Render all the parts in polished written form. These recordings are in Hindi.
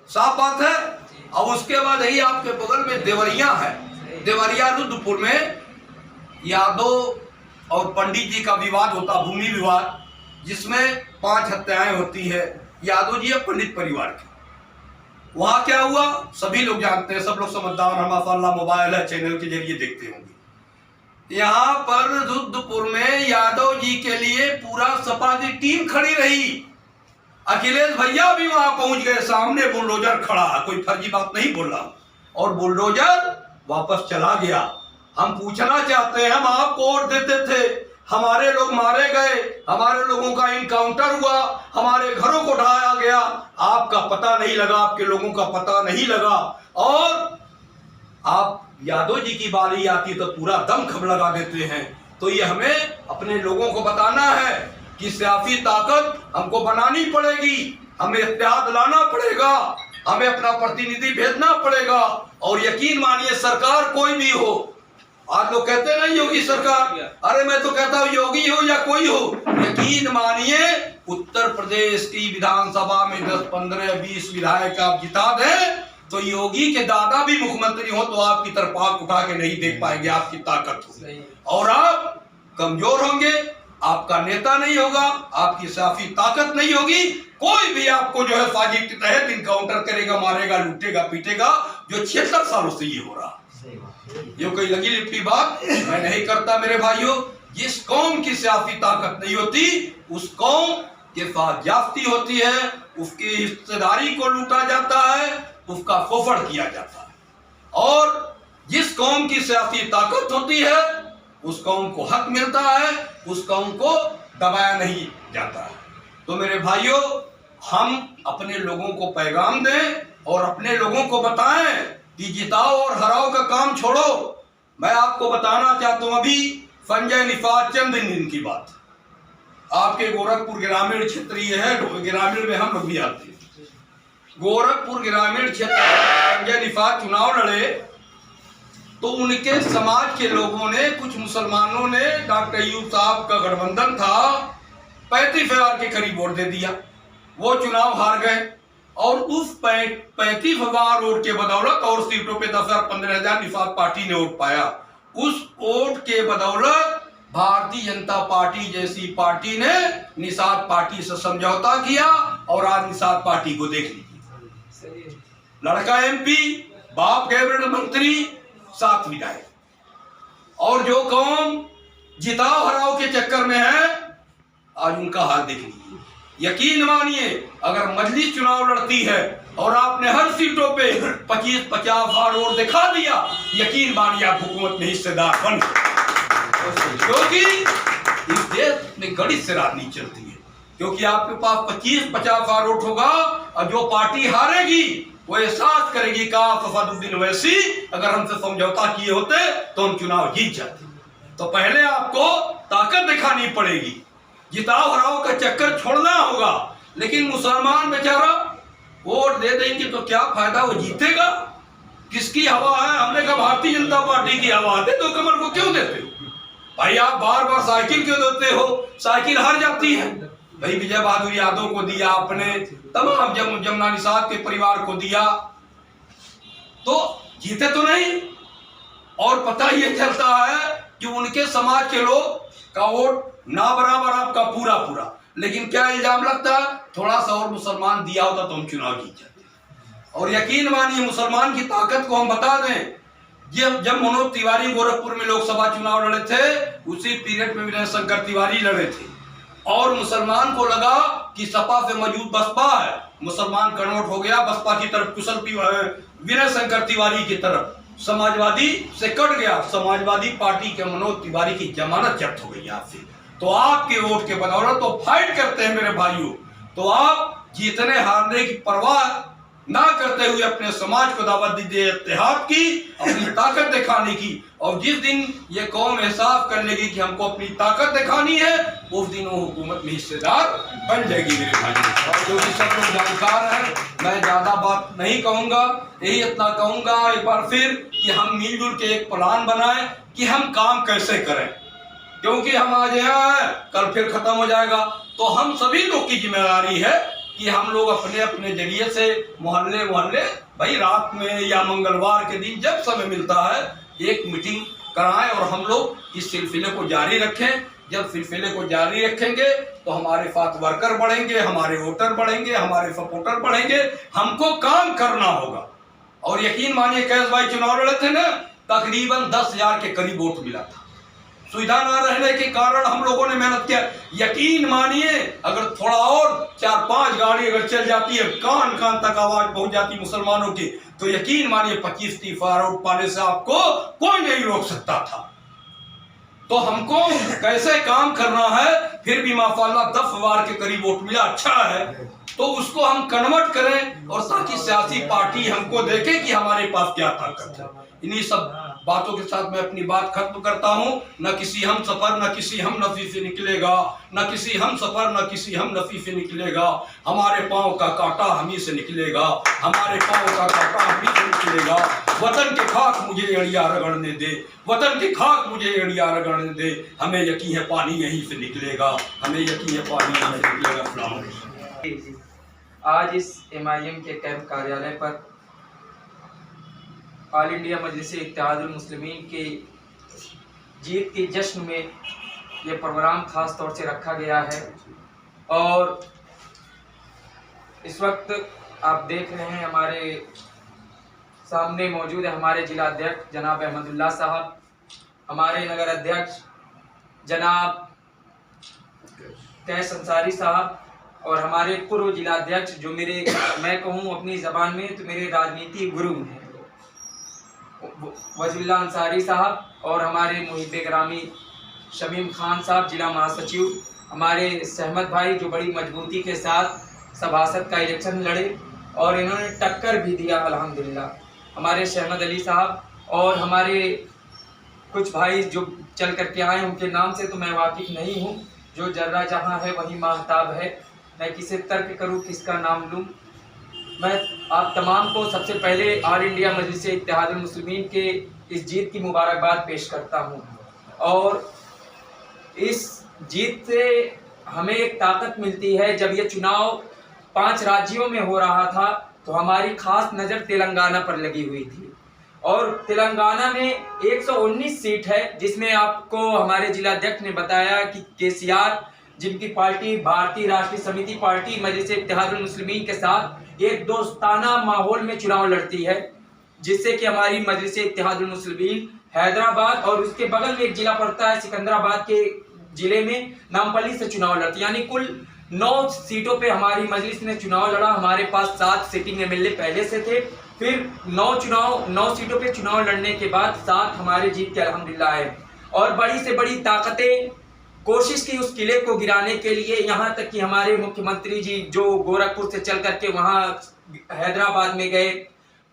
साफ बात है। अब उसके बाद यही आपके बगल में देवरिया है, देवरिया रुद्रपुर में यादव और पंडित जी का विवाद होता, भूमि विवाद, जिसमें 5 हत्याएं होती है यादव जी और पंडित परिवार की। वहां क्या हुआ सभी लोग जानते हैं, सब लोग समझदार, हमारा मोबाइल है, चैनल के जरिए देखते होंगे। यहाँ पर रुद्रपुर में यादव जी के लिए पूरा सपा की टीम खड़ी रही। अखिलेश भैया भी वहां पहुंच गए, सामने बुलडोजर खड़ा, कोई फर्जी बात नहीं बोल रहा, और बुलडोजर वापस चला गया। हम पूछना चाहते हैं, हम आपको वोट देते थे, हमारे लोग मारे गए, हमारे लोगों का इनकाउंटर हुआ, हमारे घरों को ढाया गया, आपका पता नहीं लगा, आपके लोगों का पता नहीं लगा, और आप यादव जी की बारी आती तो पूरा दम खम लगा देते हैं। तो ये हमें अपने लोगों को बताना है कि सियासी ताकत हमको बनानी पड़ेगी, हमें इत्तेहाद लाना पड़ेगा, हमें अपना प्रतिनिधि भेजना पड़ेगा। और यकीन मानिए सरकार कोई भी हो, आज लोग कहते हैं ना योगी सरकार, अरे मैं तो कहता हूँ योगी हो या कोई हो, यकीन मानिए उत्तर प्रदेश की विधानसभा में 10, 15, 20 विधायक आप जिता दें तो योगी के दादा भी मुख्यमंत्री हो तो आपकी तरफ आंख उठा के नहीं देख पाएंगे, आपकी ताकत हो, और आप कमजोर होंगे, आपका नेता नहीं होगा, आपकी सियासी ताकत नहीं होगी, कोई भी आपको जो है साजिश के तहत इनकाउंटर करेगा, मारेगा, लूटेगा, पीटेगा, जो 76 सालों से ये हो रहा। ये कोई लगी लिपटी बात मैं नहीं करता मेरे भाइयों। जिस कौम की सियासी ताकत नहीं होती उस कौम के पास जास्ती होती है, उसकी हिस्सेदारी को लूटा जाता है, उसका फोफड़ किया जाता है। और जिस कौम की सियासी ताकत होती है उस कौम को हक मिलता है, उस कौम को दबाया नहीं जाता है। तो मेरे भाइयों, हम अपने लोगों को पैगाम दें और अपने लोगों को बताएं कि जिताओ और हराओ का काम छोड़ो। मैं आपको बताना चाहता हूं अभी संजय निषाद चंद दिन की बात, आपके गोरखपुर ग्रामीण क्षेत्र ये है, ग्रामीण में हम लोग भी आते हैं। गोरखपुर ग्रामीण क्षेत्र संजय निषाद चुनाव लड़े तो उनके समाज के लोगों ने, कुछ मुसलमानों ने, डॉक्टर अयूब साहब का गठबंधन था, 35,000 के करीब वोट दे दिया, वो चुनाव हार गए। और उस 35,000 वोट के बदौलत और सीटों पे 10,000 15,000 निषाद पार्टी ने वोट पाया। उस वोट के बदौलत भारतीय जनता पार्टी जैसी पार्टी ने निषाद पार्टी से समझौता किया और आज निषाद पार्टी को देख लीजिए, लड़का MP, बाप कैबिनेट मंत्री, 7 विधायक। और जो कौम जिताओ हराओ के चक्कर में है आज उनका हाल देख लीजिए। यकीन मानिए अगर मजलिस चुनाव लड़ती है और आपने हर सीटों पे 25-50 वोट दिखा दिया, यकीन मानिए आप हुकूमत में हिस्सेदार बन गए, क्योंकि इस देश में गणित से राजनीति चलती है। क्योंकि आपके पास 25-50 वोट होगा और जो पार्टी हारेगी वो एहसास करेगी का सफादुद्दीन ओवैसी अगर हमसे समझौता किए होते तो हम चुनाव जीत जाते। तो पहले आपको ताकत दिखानी पड़ेगी, जिताओ हराओ का चक्कर छोड़ना होगा। लेकिन मुसलमान बेचारा वोट दे देंगे तो क्या फायदा, वो जीतेगा, किसकी हवा है? हमने कहा भारतीय जनता पार्टी की हवा है, तो कमल को क्यों देते हो भाई? आप बार बार साइकिल क्यों देते हो? साइकिल हार जाती है भाई। विजय बहादुर यादव को दिया आपने, तमाम जमुना निषाद के परिवार को दिया, तो जीते तो नहीं। और पता ये चलता है कि उनके समाज के लोग का वोट ना बराबर आपका पूरा पूरा। लेकिन क्या इल्जाम लगता है, थोड़ा सा और मुसलमान दिया होता तो हम चुनाव जीत जाते। और यकीन मानिए मुसलमान की ताकत को हम बता दें, जब मनोज तिवारी गोरखपुर में लोकसभा चुनाव लड़े थे उसी पीरियड में विनय शंकर तिवारी लड़े थे, और मुसलमान को लगा कि सपा से मौजूद बसपा है, मुसलमान कन्वर्ट हो गया बसपा की तरफ, कुशल विनय शंकर तिवारी की तरफ, समाजवादी से कट गया, समाजवादी पार्टी के मनोज तिवारी की जमानत जब्त हो गई आपसे। तो आपके वोट के बदौलत तो फाइट करते हैं मेरे भाइयों। तो आप जीतने हारने की परवाह ना करते हुए अपने समाज को दावत दीजिए इत्तेहाद की, अपनी ताकत दिखाने की। और जिस दिन ये कौम एहसास कर लेगी कि हमको अपनी ताकत दिखानी है, उस दिन वो हुकूमत में हिस्सेदार बन जाएगी मेरे भाई। और जो भी सब लोग जानकार हैं, मैं ज्यादा बात नहीं कहूंगा, यही इतना कहूंगा एक बार फिर कि हम मिलजुल के एक प्लान बनाएं कि हम काम कैसे करें, क्योंकि हम आज यहाँ हैं, कल फिर खत्म हो जाएगा। तो हम सभी लोग की जिम्मेदारी है कि हम लोग अपने अपने जरिए से मोहल्ले मोहल्ले भाई रात में या मंगलवार के दिन जब समय मिलता है एक मीटिंग कराएं और हम लोग इस सिलसिले को जारी रखें। जब सिलसिले को जारी रखेंगे तो हमारे साथ वर्कर बढ़ेंगे, हमारे वोटर बढ़ेंगे, हमारे सपोर्टर बढ़ेंगे। हमको काम करना होगा। और यकीन मानिए कैश भाई चुनाव लड़े थे ना, तकरीबन 10,000 के करीब वोट मिला था। सुविधा न रहने के कारण हम लोगों ने मेहनत किया। यकीन मानिए अगर थोड़ा और 4-5 गाड़ी अगर चल जाती है, कान कान तक आवाज पहुंच जाती मुसलमानों की, तो यकीन मानिए 25-30 वोट पाने से आपको कोई नहीं रोक सकता था। तो हमको कैसे काम करना है, फिर भी माशाअल्लाह 10,000 के करीब वोट मिला, अच्छा है। तो उसको हम कन्वर्ट करें और ताकि सियासी पार्टी हमको देखे कि हमारे पास क्या ताकत है। इन्हीं सब बातों के साथ मैं अपनी बात खत्म करता हूँ। न किसी हम सफर न किसी हम नफी से निकलेगा, न किसी हम सफर न किसी हम नफी से निकलेगा। हमारे पाँव का कांटा हम ही से निकलेगा, हमारे पाँव का कांटा हम ही से निकलेगा। वतन के खाक मुझे एड़िया रगड़ने दे, वतन के खाक मुझे एड़िया रगड़ने दे। हमें यकीन है पानी यहीं से निकलेगा, हमें यकीन है पानी यहीं से निकलेगा। आज इस MIM के कैंप कार्यालय पर ऑल इंडिया मजलिस इत्तेहादुल मुस्लिमीन के जीत के जश्न में ये प्रोग्राम खास तौर से रखा गया है। और इस वक्त आप देख रहे हैं हमारे सामने मौजूद है हमारे जिला अध्यक्ष जनाब अहमदुल्लाह साहब, हमारे नगर अध्यक्ष जनाब कैस अंसारी साहब और हमारे पूर्व जिला अध्यक्ष जो मैं कहूँ अपनी ज़बान में तो मेरे राजनीति गुरु हैं, वजीउल्लाह अंसारी साहब, और हमारे मुहिब ग्रामी शमीम खान साहब जिला महासचिव, हमारे सहमत भाई जो बड़ी मजबूती के साथ सभासद का इलेक्शन लड़े और इन्होंने टक्कर भी दिया अल्हम्दुलिल्लाह, हमारे शहमद अली साहब, और हमारे कुछ भाई जो चल करके आए उनके नाम से तो मैं वाकिफ़ नहीं हूँ। जो जर्रा जहाँ है वही माहताब है, मैं किसे तर्क करूँ किसका नाम लूँ। मैं आप तमाम को सबसे पहले ऑल इंडिया मजलिस इत्तेहादुल मुस्लिमीन के इस जीत की मुबारकबाद पेश करता हूँ। और इस जीत से हमें एक ताकत मिलती है। जब ये चुनाव 5 राज्यों में हो रहा था तो हमारी खास नज़र तेलंगाना पर लगी हुई थी, और तेलंगाना में 119 सीट है, जिसमें आपको हमारे जिला अध्यक्ष ने बताया कि KCR जिनकी पार्टी भारतीय राष्ट्रीय समिति पार्टी मजलिस इत्तेहादुल मुस्लिमीन के साथ एक दोस्ताना माहौल में चुनाव लड़ती है, जिससे कि हमारी मजलिस इत्तेहादुल मुस्लिमीन हैदराबाद और उसके बगल में एक जिला पड़ता है सिकंदराबाद के जिले में नामपल्ली से चुनाव लड़ती है। यानी कुल 9 सीटों पे हमारी मजलिस ने चुनाव लड़ा। हमारे पास 7 सिटिंग MLA पहले से थे, फिर 9 सीटों पे चुनाव लड़ने के बाद 7 हमारे जीत के अल्हम्दुलिल्लाह है। और बड़ी से बड़ी ताकतें कोशिश की उस किले को गिराने के लिए, यहाँ तक कि हमारे मुख्यमंत्री जी जो गोरखपुर से चल करके वहाँ हैदराबाद में गए,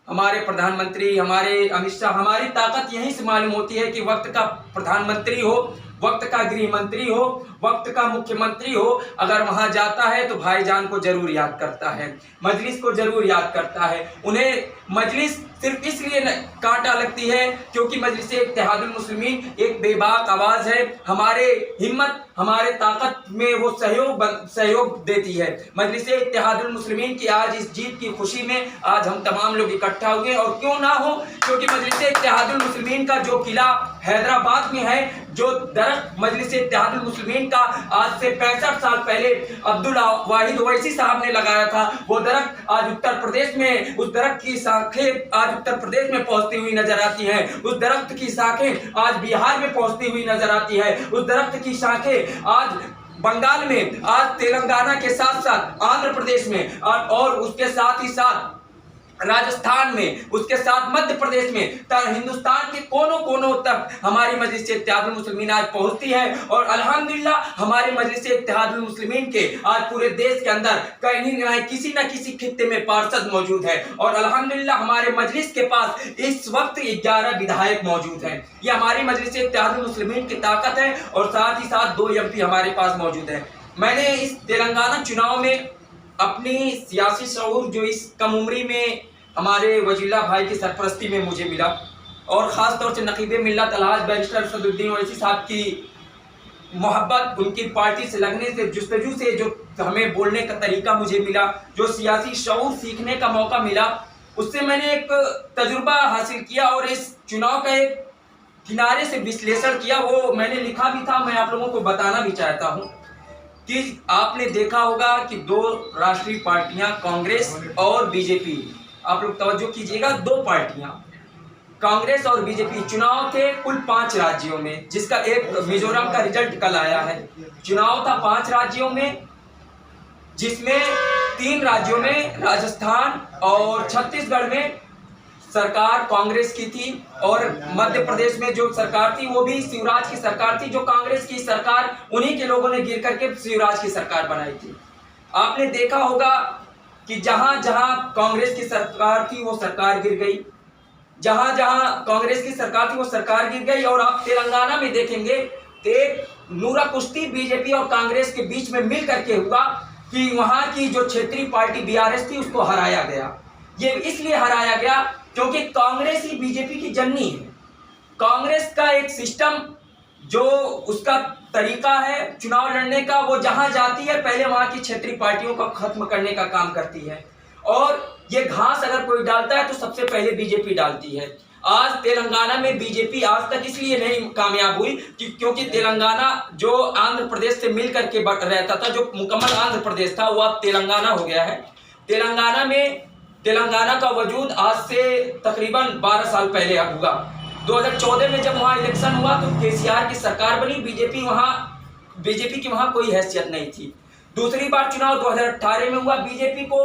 हमारे प्रधानमंत्री हमारे अमित शाह, हमारी ताकत यहीं से मालूम होती है कि वक्त का प्रधानमंत्री हो, वक्त का गृह मंत्री हो, वक्त का मुख्यमंत्री हो, अगर वहां जाता है तो भाईजान को जरूर याद करता है, मजलिस को जरूर याद करता है। उन्हें मजलिस सिर्फ इसलिए कांटा लगती है क्योंकि मजलिस इत्तेहादुल मुस्लिमीन एक बेबाक आवाज है। हमारे हिम्मत हमारे ताकत में वो सहयोग देती है। मजलिस इत्तेहादुल मुस्लिमीन की आज इस जीत की खुशी में आज हम तमाम लोग इकट्ठा हुए, और क्यों ना हो, क्योंकि मजलिस इत्तेहादुल मुस्लिमीन का जो किला हैदराबाद में है, जो दरख्त मजलिस इत्तेहादुल मुस्लिमीन का आज से 65 साल पहले अब्दुल वाहिद ओवैसी साहब ने लगाया था, वो दरख्त आज उत्तर प्रदेश में, उस दरख्त की शाखें आज उत्तर प्रदेश में पहुंचती हुई नजर आती है, उस दरख्त की शाखें आज बिहार में पहुंचती हुई नजर आती है, उस दरख्त की शाखें आज बंगाल में, आज तेलंगाना के साथ साथ आंध्र प्रदेश में, और उसके साथ ही साथ राजस्थान में, उसके साथ मध्य प्रदेश में, हिंदुस्तान के कोनों कोनों तक हमारी मजलिस इत्तेहादुल मुस्लिमीन आज पहुंचती है। और अल्हम्दुलिल्लाह हमारे मजलिस इत्तेहादुल मुस्लिमीन के आज पूरे देश के अंदर कहीं न किसी न किसी खित्ते में पार्षद मौजूद है, और अल्हम्दुलिल्लाह हमारे मजलिस के पास इस वक्त 11 विधायक मौजूद हैं। ये हमारी मजलिस इत्तेहादुल मुस्लिमीन की ताकत है, और साथ ही साथ 2 MP हमारे पास मौजूद है। मैंने इस तेलंगाना चुनाव में अपनी सियासी शऊर जो इस कम उम्री में हमारे वजीला भाई की सरपरस्ती में मुझे मिला, और ख़ास तौर से नकीब मिल्लत अलहाज बैरिस्टर असदुद्दीन ओवैसी साहब की मोहब्बत, उनकी पार्टी से लगने से, जुस्तजू से जो हमें बोलने का तरीका मुझे मिला, जो सियासी शऊर सीखने का मौका मिला, उससे मैंने एक तजुर्बा हासिल किया और इस चुनाव का एक किनारे से विश्लेषण किया। वो मैंने लिखा भी था, मैं आप लोगों को बताना भी चाहता हूँ कि आपने देखा होगा कि दो राष्ट्रीय पार्टियां कांग्रेस और बीजेपी, आप लोग तवज्जो कीजिएगा, दो पार्टियां कांग्रेस और बीजेपी, चुनाव थे कुल 5 राज्यों में, जिसका एक मिजोरम का रिजल्ट कल आया है। चुनाव था 5 राज्यों में, जिसमें 3 राज्यों में राजस्थान और छत्तीसगढ़ में सरकार कांग्रेस की थी और मध्य प्रदेश में जो सरकार थी वो भी शिवराज की सरकार थी, जो कांग्रेस की सरकार उन्हीं के लोगों ने गिर करके शिवराज की सरकार बनाई थी। आपने देखा होगा कि जहां जहां कांग्रेस की सरकार थी वो सरकार गिर गई, जहां जहां कांग्रेस की सरकार थी वो सरकार गिर गई। और आप तेलंगाना में देखेंगे तो एक नूरा कुश्ती बीजेपी और कांग्रेस के बीच में मिल करके हुआ कि वहां की जो क्षेत्रीय पार्टी बीआरएस थी उसको हराया गया। ये इसलिए हराया गया क्योंकि कांग्रेस ही बीजेपी की जननी है। कांग्रेस का एक सिस्टम, जो उसका तरीका है चुनाव लड़ने का, वो जहां जाती है पहले वहां की क्षेत्रीय पार्टियों को खत्म करने का काम करती है। और ये घास अगर कोई डालता है तो सबसे पहले बीजेपी डालती है। आज तेलंगाना में बीजेपी आज तक इसलिए नहीं कामयाब हुई क्योंकि तेलंगाना जो आंध्र प्रदेश से मिल करके रहता था, जो मुकम्मल आंध्र प्रदेश था, वो अब तेलंगाना हो गया है। तेलंगाना का वजूद आज से तकरीबन 12 साल पहले अब हुआ। 2014 में जब वहाँ इलेक्शन हुआ तो केसीआर की सरकार बनी, बीजेपी की वहाँ कोई हैसियत नहीं थी। दूसरी बार चुनाव 2018 में हुआ, बीजेपी को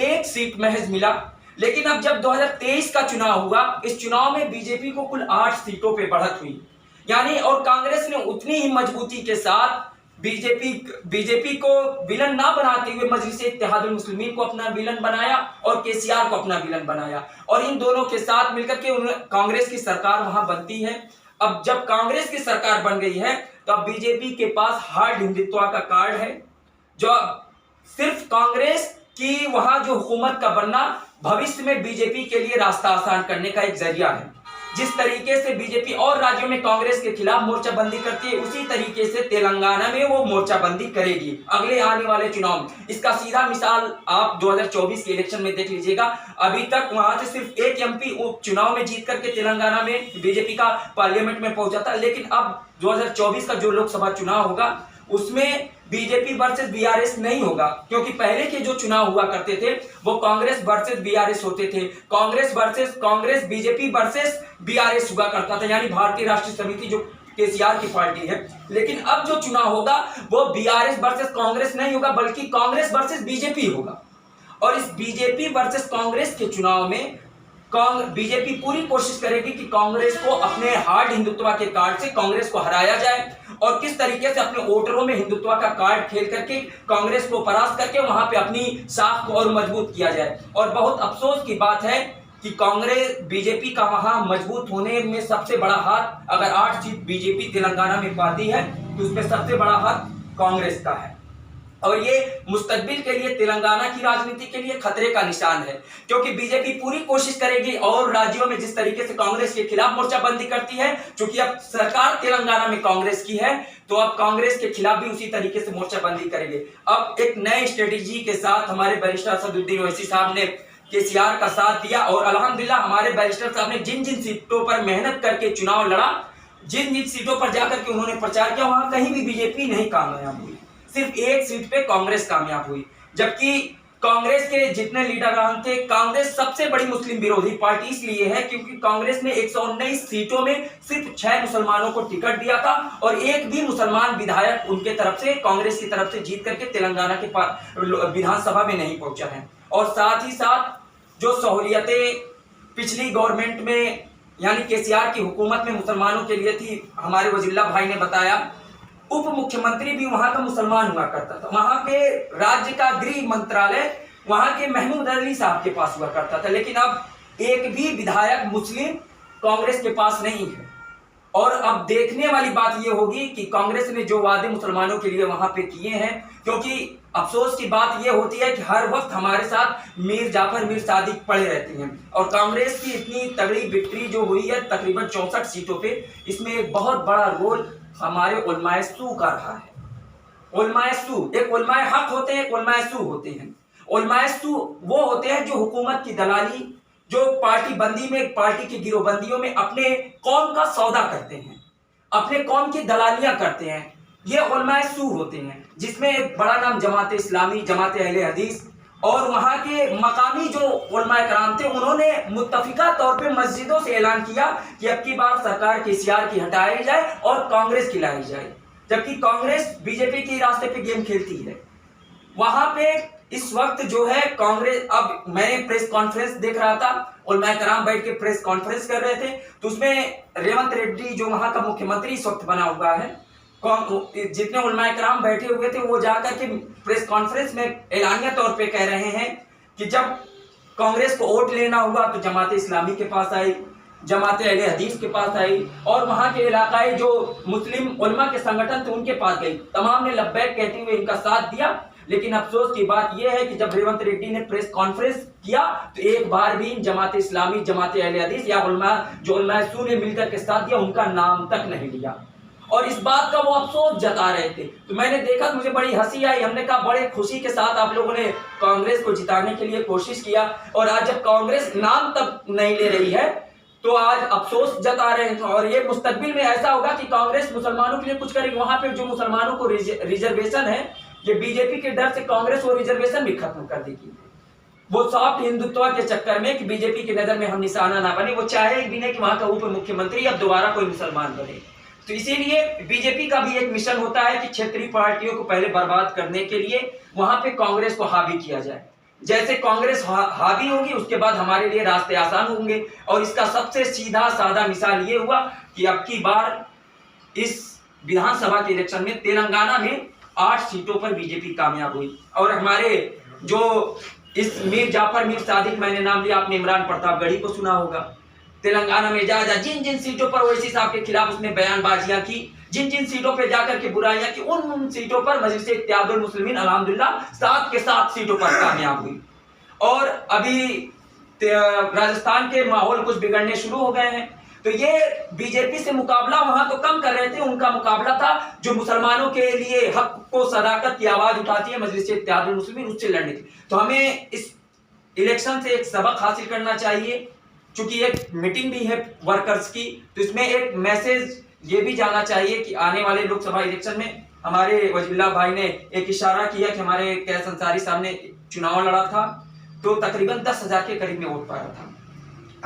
1 सीट महज मिला। लेकिन अब जब 2023 का चुनाव हुआ, इस चुनाव में बीजेपी को कुल 8 सीटों पे बढ़त हुई, यानी और कांग्रेस ने उतनी ही मजबूती के साथ बीजेपी को विलन ना बनाते हुए मजलिस-ए इत्तेहादुल मुस्लिमीन को अपना विलन बनाया और केसीआर को अपना विलन बनाया, और इन दोनों के साथ मिलकर के कांग्रेस की सरकार वहां बनती है। अब जब कांग्रेस की सरकार बन गई है तो अब बीजेपी के पास हार्ड हिंदुत्व का कार्ड है, जो सिर्फ कांग्रेस की वहां जो हुकूमत का बनना भविष्य में बीजेपी के लिए रास्ता आसान करने का एक जरिया है। जिस तरीके से बीजेपी और राज्यों में कांग्रेस के खिलाफ मोर्चाबंदी करती है, उसी तरीके से तेलंगाना में वो मोर्चाबंदी करेगी अगले आने वाले चुनाव में। इसका सीधा मिसाल आप 2024 के इलेक्शन में देख लीजिएगा। अभी तक वहां से सिर्फ एक एमपी चुनाव में जीत करके तेलंगाना में बीजेपी का पार्लियामेंट में पहुंचा था, लेकिन अब 2024 का जो लोकसभा चुनाव होगा उसमें बीजेपी वर्सेस बीआरएस नहीं होगा, क्योंकि पहले के जो चुनाव हुआ करते थे वो कांग्रेस वर्सेस बीआरएस होते थे, कांग्रेस बीजेपी वर्सेस बीआरएस हुआ करता था, यानी भारतीय राष्ट्रीय समिति जो केसीआर की पार्टी है। लेकिन अब जो चुनाव होगा वो बीआरएस वर्सेस कांग्रेस नहीं होगा, बल्कि कांग्रेस वर्सेस बीजेपी होगा। और इस बीजेपी वर्सेस कांग्रेस के चुनाव में बीजेपी पूरी कोशिश करेगी कि कांग्रेस को अपने हार्ड हिंदुत्व के कार्ड से कांग्रेस को हराया जाए, और किस तरीके से अपने वोटरों में हिंदुत्व का कार्ड खेल करके कांग्रेस को परास्त करके वहां पे अपनी साख को और मजबूत किया जाए। और बहुत अफसोस की बात है कि कांग्रेस बीजेपी का वहां मजबूत होने में सबसे बड़ा हाथ, अगर 8 सीट बीजेपी तेलंगाना में पाती है तो उसमें सबसे बड़ा हाथ कांग्रेस का है। और ये मुस्तकबिल के लिए तेलंगाना की राजनीति के लिए खतरे का निशान है, क्योंकि बीजेपी पूरी कोशिश करेगी और राज्यों में जिस तरीके से कांग्रेस के खिलाफ मोर्चाबंदी करती है, क्योंकि अब सरकार तेलंगाना में कांग्रेस की है तो अब कांग्रेस के खिलाफ भी उसी तरीके से मोर्चाबंदी करेंगे। अब एक नए स्ट्रेटेजी के साथ हमारे बैरिस्टर असदुद्दीन ओवैसी साहब ने केसीआर का साथ दिया, और अल्हम्दुलिल्लाह हमारे बैरिस्टर साहब ने जिन जिन सीटों पर मेहनत करके चुनाव लड़ा, जिन जिन सीटों पर जाकर के उन्होंने प्रचार किया, वहां कहीं भी बीजेपी नहीं कामयाब हुई, सिर्फ 1 सीट पे कांग्रेस कामयाब हुई। जबकि कांग्रेस के जितने लीडरान थे, कांग्रेस सबसे बड़ी मुस्लिम विरोधी पार्टी इसलिए है क्योंकि कांग्रेस ने 119 सीटों में सिर्फ 6 मुसलमानों को टिकट दिया था, और एक भी मुसलमान विधायक उनके तरफ से, कांग्रेस की तरफ से जीत करके तेलंगाना के विधानसभा में नहीं पहुंचा है। और साथ ही साथ जो सहूलियतें पिछली गवर्नमेंट में यानी केसीआर की हुकूमत में मुसलमानों के लिए थी, हमारे वजीरुल्लाह भाई ने बताया, उप मुख्यमंत्री भी वहां का मुसलमान हुआ करता था, वहां के राज्य का गृह मंत्रालय वहां के महमूद अली साहब के पास हुआ करता था, लेकिन अब एक भी विधायक मुस्लिम कांग्रेस के पास नहीं है। और अब देखने वाली बात यह होगी कि कांग्रेस ने जो वादे मुसलमानों के लिए वहां पे किए हैं, क्योंकि अफसोस की बात यह होती है कि हर वक्त हमारे साथ मीर जाफर मीर सादिक पड़े रहते हैं, और कांग्रेस की इतनी तगड़ी विक्ट्री जो हुई है तकरीबन 64 सीटों पे, इसमें एक बहुत बड़ा रोल हमारे उलमाए सू का रहा है। उलमाए सू, एक उलमाए हक होते हैं, एक उलमाए सू होते हैं। उलमाए सू वो होते हैं जो हुकूमत की दलाली, जो पार्टी बंदी में, पार्टी की गिरोहबंदियों में अपने कौम का सौदा करते हैं, अपने कौम की दलालियां करते हैं। ये उलमाए सू होते हैं, जिसमें एक बड़ा नाम जमात इस्लामी, जमात अहले हदीस और वहां के मकामी जो उलमाए कराम थे, उन्होंने मुत्तफिका तौर पे मस्जिदों से ऐलान किया कि अब की बार सरकार केसीआर की हटाई जाए और कांग्रेस की लाई जाए, जबकि कांग्रेस बीजेपी के रास्ते पे गेम खेलती है। वहां पे इस वक्त जो है कांग्रेस, अब मैंने प्रेस कॉन्फ्रेंस देख रहा था, उलमाए कराम बैठ के प्रेस कॉन्फ्रेंस कर रहे थे, तो उसमें रेवंत रेड्डी जो वहां का मुख्यमंत्री इस वक्त बना हुआ है, जितने उलमाए कराम बैठे हुए थे वो जाकर के प्रेस कॉन्फ्रेंस में एलानिया तौर पे कह रहे हैं कि जब कांग्रेस को वोट लेना हुआ तो जमात इस्लामी के पास आई, जमात अहले हदीस के पास आई और वहां के इलाकाई जो मुस्लिम उलमा के संगठन थे उनके पास गई। तमाम ने लब्बैक कहते हुए इनका साथ दिया। लेकिन अफसोस की बात यह है कि जब रेवंत रेड्डी ने प्रेस कॉन्फ्रेंस किया तो एक बार भी जमात इस्लामी, जमात अहले हदीस या उलमा जो उलमाए सू ने मिलकर के साथ दिया, उनका नाम तक नहीं लिया और इस बात का वो अफसोस जता रहे थे। तो मैंने देखा, मुझे बड़ी हंसी आई। हमने कहा बड़े खुशी के साथ आप लोगों ने कांग्रेस को जिताने के लिए कोशिश किया और आज जब कांग्रेस नाम तक नहीं ले रही है तो आज अफसोस जता रहे हैं। और ये मुस्तकबिल में ऐसा होगा कि कांग्रेस मुसलमानों के लिए कुछ करेगी। वहां पे जो मुसलमानों को रिजर्वेशन है, ये बीजेपी के डर से कांग्रेस वो रिजर्वेशन भी खत्म कर देगी। वो सॉफ्ट हिंदुत्व के चक्कर में कि बीजेपी की नजर में हम निशाना ना बने, वो चाहे भी नहीं कि वहां का उप मुख्यमंत्री अब दोबारा कोई मुसलमान बने। तो इसीलिए बीजेपी का भी एक मिशन होता है कि क्षेत्रीय पार्टियों को पहले बर्बाद करने के लिए वहां पे कांग्रेस को हावी किया जाए। जैसे कांग्रेस हावी होगी उसके बाद हमारे लिए रास्ते आसान होंगे। और इसका सबसे सीधा साधा मिसाल ये हुआ कि अब की बार इस विधानसभा के इलेक्शन में तेलंगाना में 8 सीटों पर बीजेपी कामयाब हुई। और हमारे जो इस मीर जाफर मीर सादिक, मैंने नाम लिया, आपने इमरान प्रतापगढ़ी को सुना होगा, तेलंगाना में जा जिन जिन सीटों पर ओवैसी साहब के खिलाफ उसने बयानबाजियां की, जिन जिन सीटों पर जाकर के बुराइयां की, उन सीटों पर मजलिस इत्तेहादुल मुस्लिमीन अल्हम्दुलिल्लाह 7 के 7 सीटों पर कामयाब हुई। और अभी राजस्थान के माहौल कुछ बिगड़ने शुरू हो गए हैं। तो ये बीजेपी से मुकाबला वहां तो कम कर रहे थे, उनका मुकाबला था जो मुसलमानों के लिए हक को सदाकत की आवाज उठाती है मजलिस इत्तेहादुल मुस्लिमीन, उससे लड़ने की। तो हमें इस इलेक्शन से एक सबक हासिल करना चाहिए। चूंकि एक मीटिंग भी है वर्कर्स की, तो इसमें एक मैसेज ये भी जाना चाहिए कि आने वाले लोकसभा इलेक्शन में हमारे वजीरुल्लाह भाई ने एक इशारा किया कि हमारे कैस अंसारी साहब ने चुनाव लड़ा था तो तकरीबन 10,000 के करीब में वोट पाया था।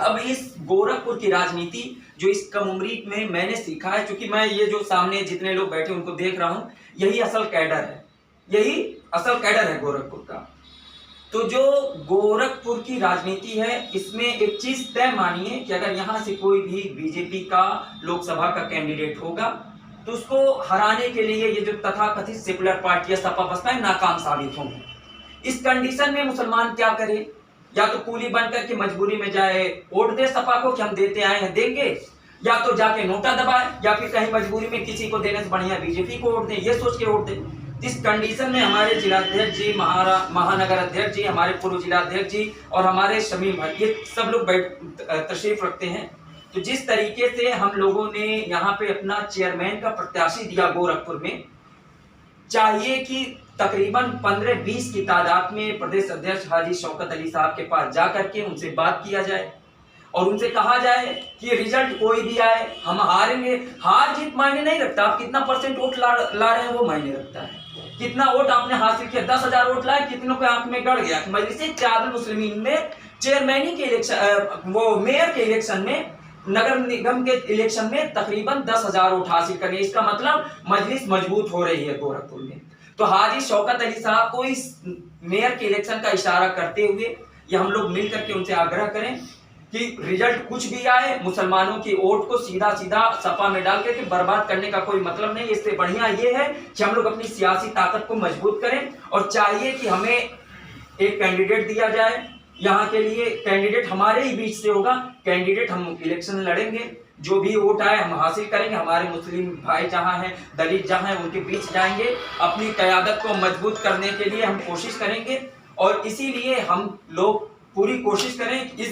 अब इस गोरखपुर की राजनीति जो इस कम उम्री में मैंने सीखा है, क्योंकि मैं ये जो सामने जितने लोग बैठे उनको देख रहा हूं, यही असल कैडर है, यही असल कैडर है गोरखपुर का। तो जो गोरखपुर की राजनीति है इसमें एक चीज तय मानिए कि अगर यहाँ से कोई भी बीजेपी का लोकसभा का कैंडिडेट होगा तो उसको हराने के लिए ये जो तथाकथित सेकुलर पार्टियां सपा बसपा नाकाम साबित होंगी। इस कंडीशन में मुसलमान क्या करे? या तो कूली बनकर के मजबूरी में जाए वोट दे सपा को कि हम देते आए हैं देंगे, या तो जाके नोटा दबाए, या फिर कहीं मजबूरी में किसी को देने से बढ़िया बीजेपी को वोट दे, ये सोच के वोट दे। इस कंडीशन में हमारे जिलाध्यक्ष जी, महानगर अध्यक्ष जी, हमारे पूर्व जिलाध्यक्ष जी और हमारे शमीम भाई, ये सब लोग तशरीफ रखते हैं। तो जिस तरीके से हम लोगों ने यहाँ पे अपना चेयरमैन का प्रत्याशी दिया गोरखपुर में, चाहिए कि तकरीबन 15-20 की तादाद में प्रदेश अध्यक्ष हाजी शौकत अली साहब के पास जाकर के उनसे बात किया जाए और उनसे कहा जाए कि रिजल्ट कोई भी आए हम हारेंगे। हार जीत मायने नहीं रखता, आप कितना परसेंट वोट ला रहे हैं वो मायने रखता है। कितना वोट आपने हासिल किया, 10,000 वोट लाए, कितनों के आंख में गड़ गया। मजलिस इत्तेहादुल मुस्लिमीन में चेयरमैनी के इलेक्शन, वो मेयर के इलेक्शन में, नगर निगम के इलेक्शन में तकरीबन 10,000 वोट हासिल करने, इसका मतलब मजलिस मजबूत हो रही है गोरखपुर में। तो हाजी शौकत अली साहब को इस मेयर के इलेक्शन का इशारा करते हुए ये हम लोग मिलकर के उनसे आग्रह करें कि रिजल्ट कुछ भी आए, मुसलमानों की वोट को सीधा सीधा सपा में डाल करके बर्बाद करने का कोई मतलब नहीं। इससे बढ़िया ये है कि हम लोग अपनी सियासी ताकत को मजबूत करें और चाहिए कि हमें एक कैंडिडेट दिया जाए। यहाँ के लिए कैंडिडेट हमारे ही बीच से होगा, कैंडिडेट हम इलेक्शन लड़ेंगे, जो भी वोट आए हम हासिल करेंगे। हमारे मुस्लिम भाई जहाँ हैं, दलित जहाँ हैं, उनके बीच जाएंगे, अपनी क़यादत को मजबूत करने के लिए हम कोशिश करेंगे। और इसीलिए हम लोग पूरी कोशिश करें कि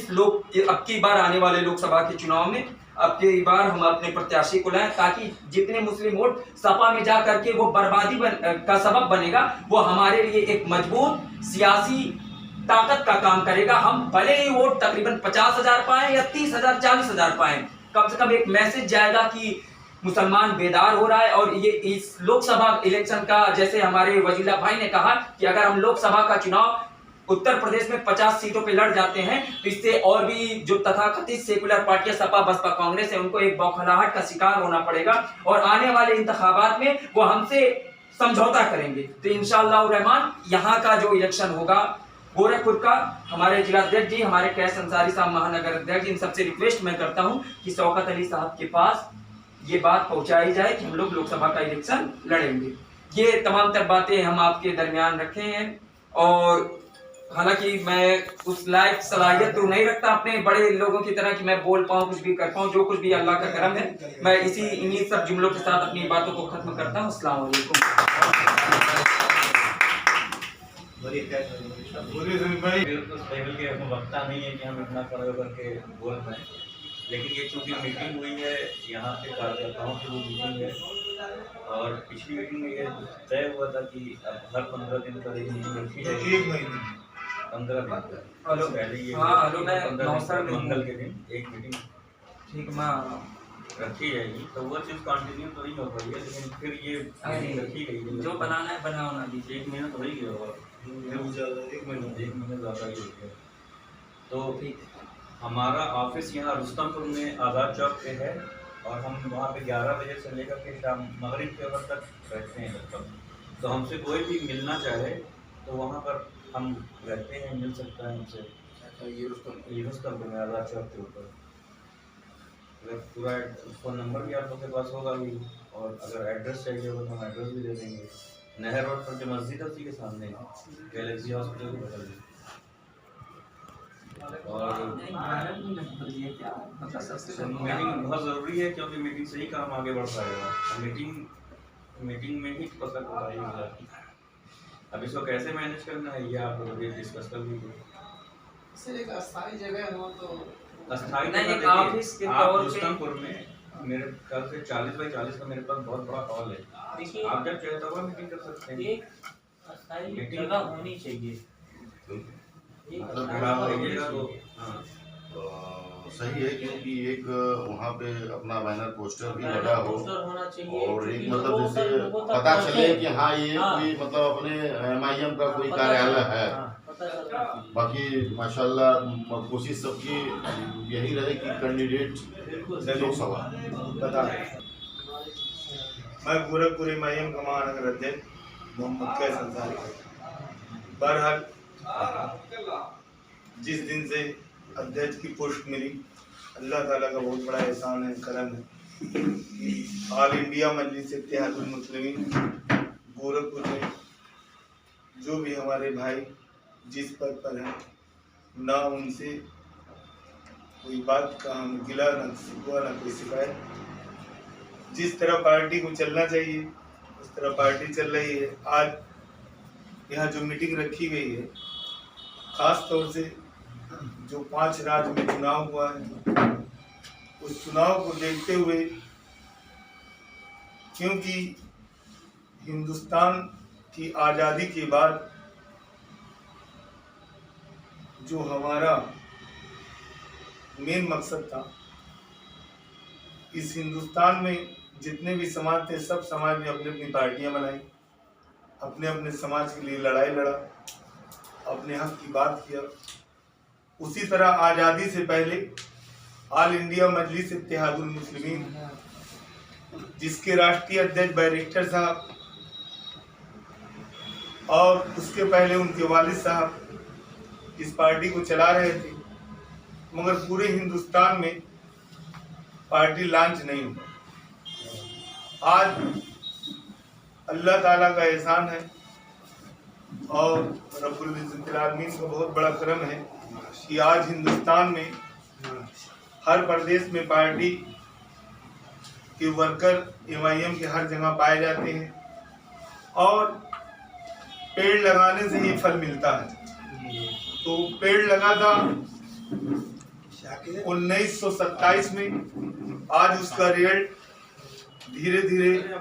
अब की बार आने वाले लोकसभा के चुनाव में अब की बार हम अपने प्रत्याशी को लाएं, ताकि जितने मुस्लिम वोट सपा में जा करके वो बर्बादी का सबब बनेगा, वो हमारे लिए एक मजबूत सियासी ताकत का काम करेगा। हम भले ही वोट तकरीबन 50,000 पाए या 30,000 40,000 पाए, कम से कम एक मैसेज जाएगा कि मुसलमान बेदार हो रहा है। और ये इस लोकसभा इलेक्शन का, जैसे हमारे वजीला भाई ने कहा कि अगर हम लोकसभा का चुनाव उत्तर प्रदेश में 50 सीटों पे लड़ जाते हैं, तो इससे और भी जो तथाकथित सेकुलर पार्टियां सपा बसपा कांग्रेस है, उनको एक बौखलाहट का शिकार होना पड़ेगा और आने वाले इंतखाबात में वो हमसे समझौता करेंगे। तो इंशाअल्लाह रहमान यहाँ का जो इलेक्शन होगा गोरखपुर का, हमारे जिलाध्यक्ष जी, हमारे कैस अंसारी साहब महानगर अध्यक्ष, इन सबसे रिक्वेस्ट मैं करता हूँ कि शौकत अली साहब के पास ये बात पहुंचाई जाए कि हम लोग लोकसभा का इलेक्शन लड़ेंगे। ये तमाम तर बातें हम आपके दरमियान रखे हैं। और हालांकि मैं उस लायक सलाहियत तो नहीं रखता अपने बड़े लोगों की तरह कि मैं बोल पाऊँ, कुछ भी कर पाऊँ, जो कुछ भी अल्लाह का करम है। मैं इन्हीं सब जुमलों के साथ अपनी बातों को खत्म करता हूँ। अस्सलाम वालेकुम। वक्ता नहीं है कि हम इतना खड़े होकर के बोल पाए, लेकिन ये चूंकि मीटिंग हुई है यहाँ पे कार्यकर्ताओं की वो मीटिंग है, और पिछली मीटिंग में ये तय हुआ था कि अब हर 15 दिन का एक मीटिंग रखी जाएगी। 15 दिन पहले ये 15 दिन मंगल के दिन एक मीटिंग ठीक मैं रखी जाएगी। तो वो चीज़ कंटिन्यू तो नहीं हो पाई है, लेकिन फिर ये रखी गई है। जो बनाना है बनाओ ना दीजिए। 1 महीना तो ही गया होगा, 1 महीना ज़्यादा ही हो गया। तो हमारा ऑफिस यहाँ रुस्तमपुर में आज़ाद चौक पे है, और हम वहाँ पे 11 बजे से लेकर के शाम मगरिब के वक्त तक रहते हैं लगभग। तो हमसे कोई भी मिलना चाहे तो वहाँ पर हम रहते हैं, मिल सकता है हमसे। ये रुस्तमपुर में आज़ाद चौक के ऊपर। अगर पूरा फ़ोन नंबर भी आप लोग के पास होगा भी, और अगर एड्रेस चाहिए होगा तो हम एड्रेस भी दे देंगे। नहर रोड पर जो मस्जिद है उसी के सामने गैलेक्सी हॉस्पिटल के बगल में। और मीटिंग बहुत ज़रूरी है, क्योंकि मीटिंग से ही काम आगे बढ़ पाएगा। मीटिंग में ही पता चलेगा। अब इसको कैसे मैनेज करना है ये आप लोग डिस्कस कर लीजिए। एक अस्थायी जगह हो तो अस्थायी नहीं, आप रुस्तमपुर में मेरे ख्याल से 40 बाई 40 का मेरे पास बहुत बड़ा हॉल है। आप जब चाहे तब मीटिंग कर सकते हैं। एक अस्थायी जगह होनी चाहिए। मतलब खराब रहिएगा तो सही है, क्योंकि एक वहाँ पे अपना बैनर पोस्टर भी लगा हो, होना चाहिए, और एक मतलब जैसे पता चले कि हाँ ये कोई मतलब अपने MIM का कोई कार्यालय है। बाकी माशाल्लाह कोशिश सबकी यही रहे कि कैंडिडेट लोकसभा बता। मैं गोरखपुर MIM का महानगर अध्यक्ष मोहम्मद कैस अंसारी। बहरहाल जिस दिन से अध्यक्ष की पोस्ट मिली, अल्लाह ताला का बहुत बड़ा एहसान है, करम है कि ऑल इंडिया मजलिस इत्तेहादुल मुस्लिमीन गोरखपुर में जो भी हमारे भाई जिस पद पर हैं, ना उनसे कोई बात का हम गिला, ना शिकवा, ना कोई शिकायत। जिस तरह पार्टी को चलना चाहिए उस तरह पार्टी चल रही है। आज यहाँ जो मीटिंग रखी गई है, खास तौर से जो 5 राज्य में चुनाव हुआ है, उस चुनाव को देखते हुए, क्योंकि हिंदुस्तान की आज़ादी के बाद जो हमारा मेन मकसद था, इस हिंदुस्तान में जितने भी समाज थे, सब समाज ने अपनी अपनी पार्टियां बनाई, अपने अपने समाज के लिए लड़ाई लड़ा, अपने हक की बात किया। उसी तरह आज़ादी से पहले ऑल इंडिया मजलिस इत्तेहादुल मुस्लिमीन, जिसके राष्ट्रीय अध्यक्ष बैरिस्टर साहब और उसके पहले उनके वालिद साहब इस पार्टी को चला रहे थे, मगर पूरे हिंदुस्तान में पार्टी लॉन्च नहीं हुआ। आज अल्लाह ताला का एहसान है और रब्बुल इज्जतिल आलमीन का बहुत बड़ा करम है कि आज हिंदुस्तान में हर प्रदेश में पार्टी के वर्कर MIM के हर जगह पाए जाते हैं, और पेड़ लगाने से ही फल मिलता है। तो पेड़ लगा था 1927 में। आज उसका रिजल्ट धीरे धीरे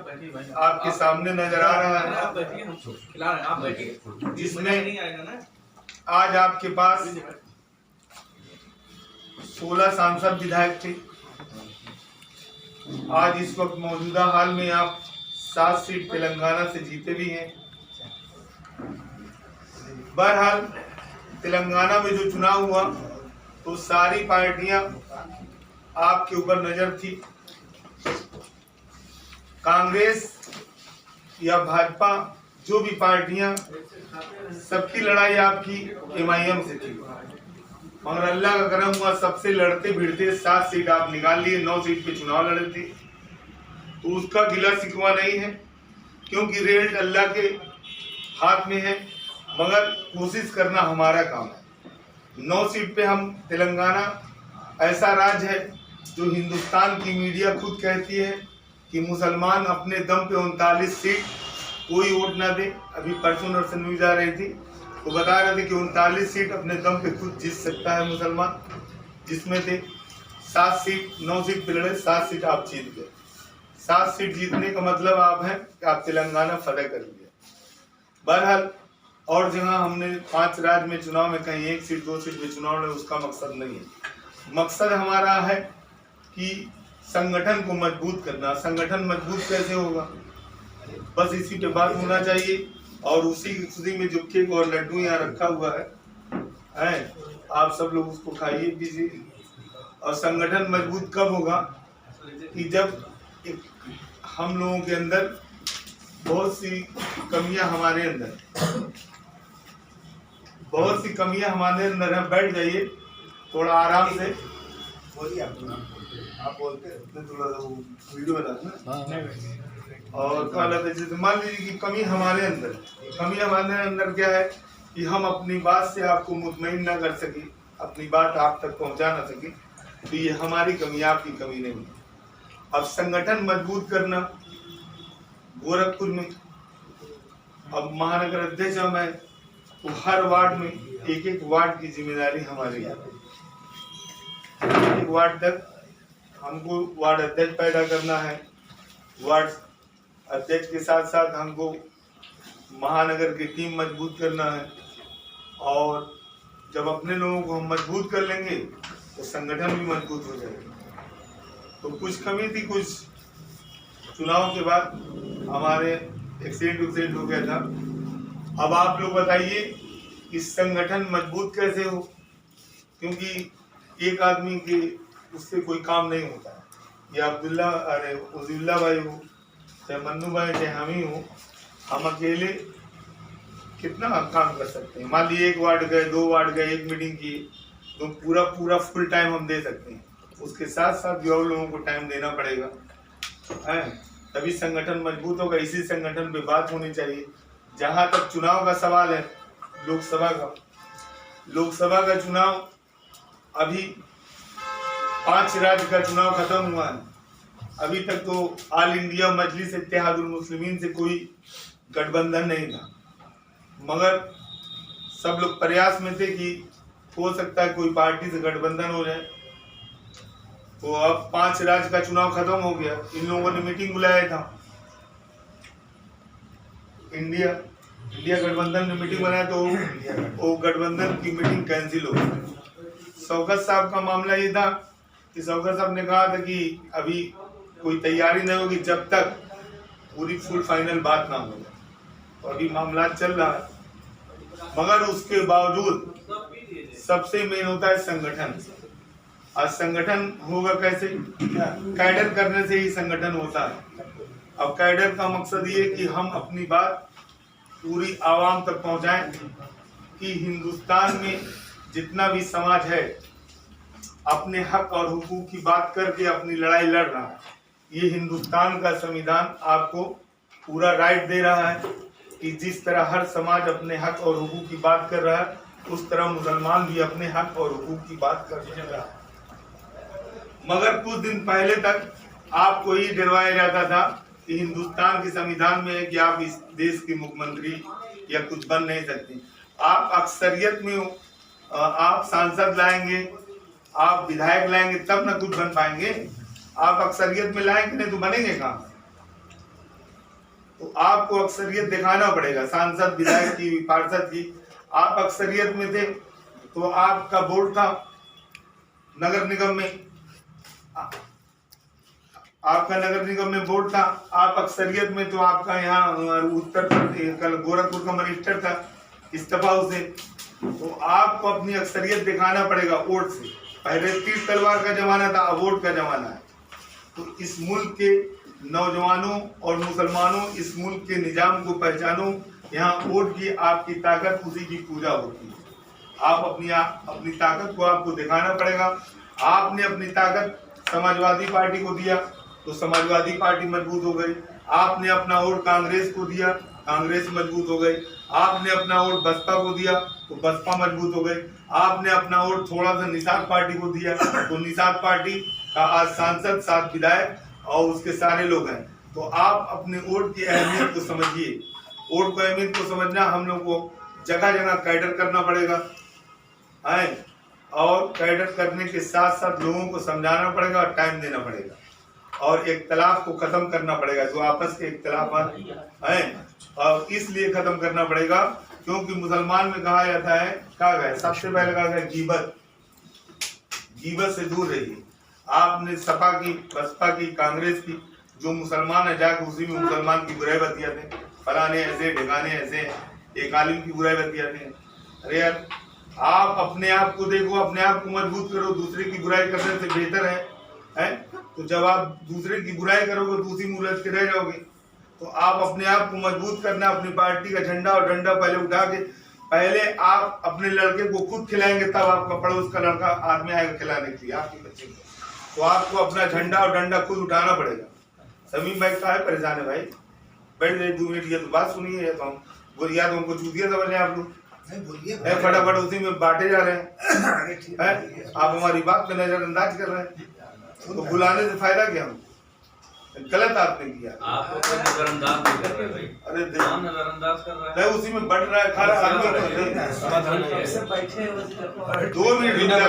आपके सामने नजर आ रहा है, जिसमें आज आपके पास 16 सांसद विधायक थे। आज इस वक्त मौजूदा हाल में आप 7 सीट तेलंगाना से जीते भी हैं। बहरहाल तेलंगाना में जो चुनाव हुआ तो सारी पार्टियां आपके ऊपर नजर थी। कांग्रेस या भाजपा जो भी पार्टियां, सबकी लड़ाई आपकी MIM से थी, मगर अल्लाह का करम हुआ, सबसे लड़ते भिड़ते 7 सीट आप निकाल लिए। 9 सीट पे चुनाव लड़े थे, तो उसका गिला शिकवा नहीं है, क्योंकि रिजल्ट अल्लाह के हाथ में है, मगर कोशिश करना हमारा काम है। 9 सीट पे हम तेलंगाना ऐसा राज्य है जो हिंदुस्तान की मीडिया खुद कहती है कि मुसलमान अपने दम पे 39 सीट कोई वोट ना दे। अभी परसों नर्सन न्यूज आ रही थी तो बता रहे थे कि 39 सीट अपने दम पे खुद जीत सकता है मुसलमान, जिसमें थे 7 सीट, 9 सीट पे लड़े, 7 सीट आप जीत गए। 7 सीट जीतने का मतलब आप है कि आप तेलंगाना फतह कर लिया। बहरहाल और जहां हमने 5 राज्य में चुनाव में कहीं 1 सीट 2 सीट पे चुनाव लड़े, उसका मकसद नहीं है। मकसद हमारा है कि संगठन को मजबूत करना। संगठन मजबूत कैसे होगा, बस इसी पे बात होना चाहिए। और उसी में जो केक और लड्डू यहाँ रखा हुआ है, आप सब लोग उसको खाइए पीजिए। और संगठन मजबूत कब होगा कि जब हम लोगों के अंदर बहुत सी कमियां हमारे अंदर हैं। बैठ जाइए थोड़ा आराम से, बोलिए आप बोलते हैं थोड़ा वीडियो बनाना। और जैसे मान लीजिए कि कमी हमारे अंदर क्या है कि हम अपनी बात से आपको मुतमईन ना कर सके, अपनी बात आप तक पहुंचा ना सके, तो ये हमारी कमी, आपकी कमी नहीं है। अब संगठन मजबूत करना, गोरखपुर में अब महानगर अध्यक्ष हम है, तो हर वार्ड में एक वार्ड की जिम्मेदारी हमारी है। एक वार्ड तक हमको वार्ड अध्यक्ष पैदा करना है। वार्ड अध्यक्ष के साथ साथ हमको महानगर की टीम मजबूत करना है। और जब अपने लोगों को हम मजबूत कर लेंगे तो संगठन भी मजबूत हो जाएगा। तो कुछ कमी थी, कुछ चुनाव के बाद हमारे एक्सीडेंट हो गया था। अब आप लोग बताइए कि संगठन मजबूत कैसे हो, क्योंकि एक आदमी के उससे कोई काम नहीं होता है। या उज़िल्ला भाई हो, चाहे मन्नू भाई, चाहे हम ही हो, हम अकेले कितना काम कर सकते हैं। मान लीजिए 1 वार्ड गए, 2 वार्ड गए, 1 मीटिंग की, तो पूरा फुल टाइम हम दे सकते हैं। उसके साथ साथ भी और लोगों को टाइम देना पड़ेगा, तभी संगठन मजबूत होगा। इसी संगठन पे बात होनी चाहिए। जहां तक चुनाव का सवाल है, लोकसभा का चुनाव, अभी 5 राज्य का चुनाव खत्म हुआ है। अभी तक तो ऑल इंडिया मजलिस इत्तेहादुल मुस्लिमीन से कोई गठबंधन नहीं था, मगर सब लोग प्रयास में थे कि हो सकता है कोई पार्टी से गठबंधन हो जाए। तो अब 5 राज्य का चुनाव खत्म हो गया, इन लोगों ने मीटिंग बुलाया था, इंडिया गठबंधन ने मीटिंग बनाया, तो वो गठबंधन की मीटिंग कैंसिल हो गई। शौकत साहब का मामला ये था कि शौकत साहब ने कहा था कि अभी कोई तैयारी नहीं होगी जब तक पूरी फुल फाइनल बात ना हो जाए, तो अभी मामला चल रहा है। मगर उसके बावजूद सबसे मेन होता है संगठन। आज संगठन होगा कैसे? कैडर करने से ही संगठन होता है। अब कैडर का मकसद ये कि हम अपनी बात पूरी आवाम तक पहुंचाएं कि हिंदुस्तान में जितना भी समाज है अपने हक और हुकूक की बात करके अपनी लड़ाई लड़ रहा है। ये हिंदुस्तान का संविधान आपको पूरा राइट दे रहा है कि जिस तरह हर समाज अपने हक और हुकूक की बात कर रहा है, उस तरह मुसलमान भी अपने हक और हुकूक की बात कर रहा है। मगर कुछ दिन पहले तक आपको ये डरवाया जाता था कि हिंदुस्तान के संविधान में है कि आप इस देश के मुख्यमंत्री या कुछ बन नहीं सकते। आप अक्सरियत में हो, आप सांसद लाएंगे, आप विधायक लाएंगे तब ना कुछ बन पाएंगे। आप अक्सरियत में लाएंगे नहीं तो बनेंगे कहाँ? तो आपको अक्सरियत दिखाना पड़ेगा, सांसद विधायक की पार्षद की। आप अक्सरियत में थे तो आपका वोट था नगर निगम में, आपका नगर निगम में वोट था। आप अक्सरियत में तो आपका यहाँ उत्तर प्रदेश गोरखपुर का मिनिस्टर था, इस्तीफा उसे। तो आपको अपनी अक्सरियत दिखाना पड़ेगा वोट से। पहले तीर तलवार का जमाना था, अब वोट का जमाना है। तो इस मुल्क के नौजवानों और मुसलमानों, इस मुल्क के निजाम को पहचानो। यहाँ वोट की आपकी ताकत, उसी की पूजा होती है। आप अपनी ताकत को आपको दिखाना पड़ेगा। आपने अपनी ताकत समाजवादी पार्टी को दिया तो समाजवादी पार्टी मजबूत हो गई। आपने अपना वोट कांग्रेस को दिया, कांग्रेस मजबूत हो गई। आपने अपना वोट बसपा को दिया तो बसपा मजबूत हो गई। आपने अपना वोट थोड़ा सा निषाद पार्टी को दिया तो निषाद पार्टी का आज सांसद, 7 विधायक और उसके सारे लोग हैं। तो आप अपने वोट की अहमियत को समझिए। वोट को अहमियत को समझना, हम लोग को जगह जगह कैडर करना पड़ेगा है, और कैडर करने के साथ साथ लोगों को समझाना पड़ेगा और टाइम देना पड़ेगा, और इख्तलाफ को खत्म करना पड़ेगा। जो आपस के इख्तलाफात हैं, और इसलिए खत्म करना पड़ेगा क्योंकि मुसलमान में कहा जाता है, कहा गया सबसे पहले कहा गया गीबत से दूर रहिए। आपने सपा की, बसपा की, कांग्रेस की, जो मुसलमान है जाके उसी में मुसलमान की बुराई बतियाते हैं, फलाने ऐसे ढिकाने ऐसे हैं, एक आलिम की बुराई बतियाते हैं। अरे यार, आप अपने आप को देखो, अपने आप को मजबूत करो। दूसरे की बुराई करने से बेहतर है? तो जब आप दूसरे की बुराई करोगे तो उसी में उलझ के रह जाओगे। तो आप अपने आप को मजबूत करना, अपनी पार्टी का झंडा और डंडा पहले उठा के, पहले आप अपने लड़के को खुद खिलाएंगे तब आपका पड़ोस का लड़का आदमी आएगा खिलाने के लिए आपके बच्चे को। तो आपको अपना झंडा और डंडा खुद उठाना पड़ेगा। समीम भाई का है परेशान है भाई, बैठ जाइए 2 मिनट, ये तो बात सुनिए। तो हमको चूतिया समझ रहे हैं आप लोग, फटाफट उसी में बांटे जा रहे हैं। आप हमारी बात पे नजरअंदाज कर रहे हैं, तो बुलाने से फायदा क्या? गलत आपने किया। आपको कोई नजरअंदाज नहीं कर रहा है भाई। अरे कौन नजरअंदाज कर रहा है? उसी में बढ़ रहा है, खा रहा है। 2 मिनट